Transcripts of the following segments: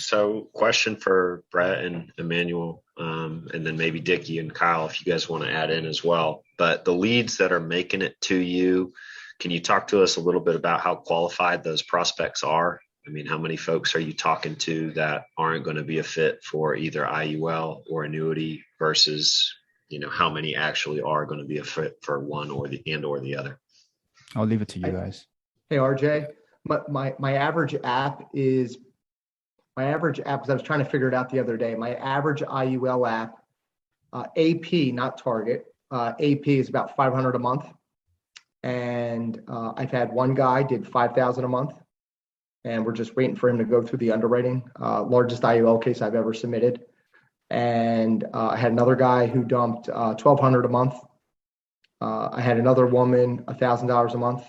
So, question for Brett and Emmanuel, and then maybe Dickie and Kyle, if you guys want to add in as well. But the leads that are making it to you, can you talk to us a little bit about how qualified those prospects are? I mean, how many folks are you talking to that aren't going to be a fit for either IUL or annuity versus, how many actually are going to be a fit for one or the other? I'll leave it to you guys. Hey, RJ, my average app is, because I was trying to figure it out the other day, my average IUL app, AP, not Target, AP is about 500 a month. And I've had one guy did 5,000 a month, and we're just waiting for him to go through the underwriting, largest IUL case I've ever submitted. And I had another guy who dumped 1,200 a month. I had another woman, $1,000 a month.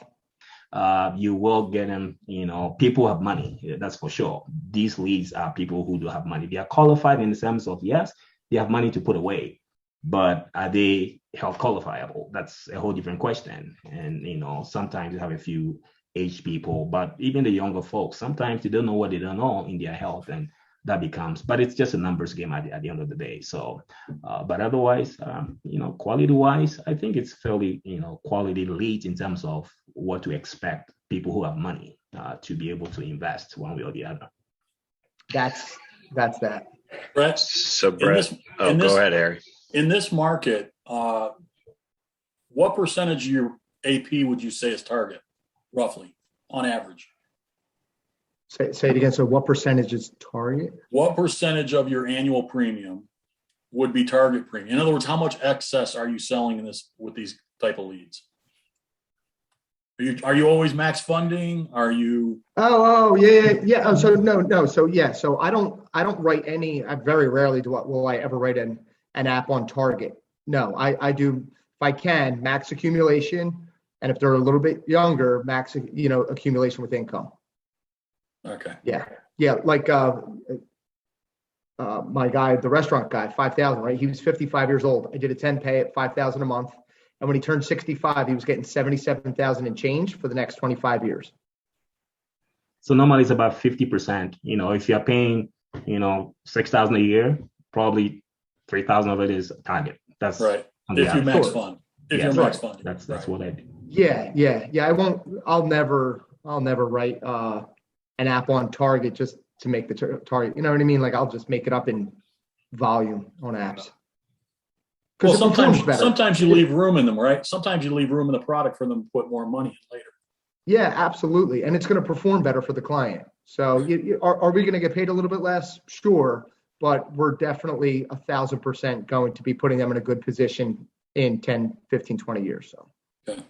You will get them, people have money, that's for sure. These leads are people who do have money. They are qualified in the sense of, yes, they have money to put away, but are they health qualifiable? That's a whole different question. And, sometimes you have a few aged people, but even the younger folks, sometimes they don't know what they don't know in their health, and that becomes, but it's just a numbers game at the end of the day. So, but otherwise, quality wise, I think it's fairly, quality leads in terms of what to expect people who have money to be able to invest one way or the other. That's that. Brett. So Brett, go ahead, Harry. In this market, what percentage of your AP would you say is target, roughly, on average? Say it again. So what percentage is target? What percentage of your annual premium would be target premium? In other words, how much excess are you selling with these type of leads? Are you always max funding? Are you? Oh, yeah. Oh, so no. So yeah. So I don't write any. I very rarely will I ever write an app on target. No, I do, if I can, max accumulation, and if they're a little bit younger, max accumulation with income. Okay. Yeah. Like my guy, the restaurant guy, 5,000, right? He was 55 years old. I did a 10 pay at 5,000 a month. And when he turned 65, he was getting 77,000 and change for the next 25 years. So normally it's about 50%. If you're paying, 6,000 a year, probably 3,000 of it is target. That's right. If you max fund. You're max funding. That's right. What I do. Yeah. I'll never write an app on target just to make the target. You know what I mean? Like I'll just make it up in volume on apps. Well, sometimes you leave room in them, right? Sometimes you leave room in the product for them to put more money in later. Yeah, absolutely. And it's going to perform better for the client. So are we going to get paid a little bit less? Sure. But we're definitely 1,000% going to be putting them in a good position in 10, 15, 20 years. So. Okay.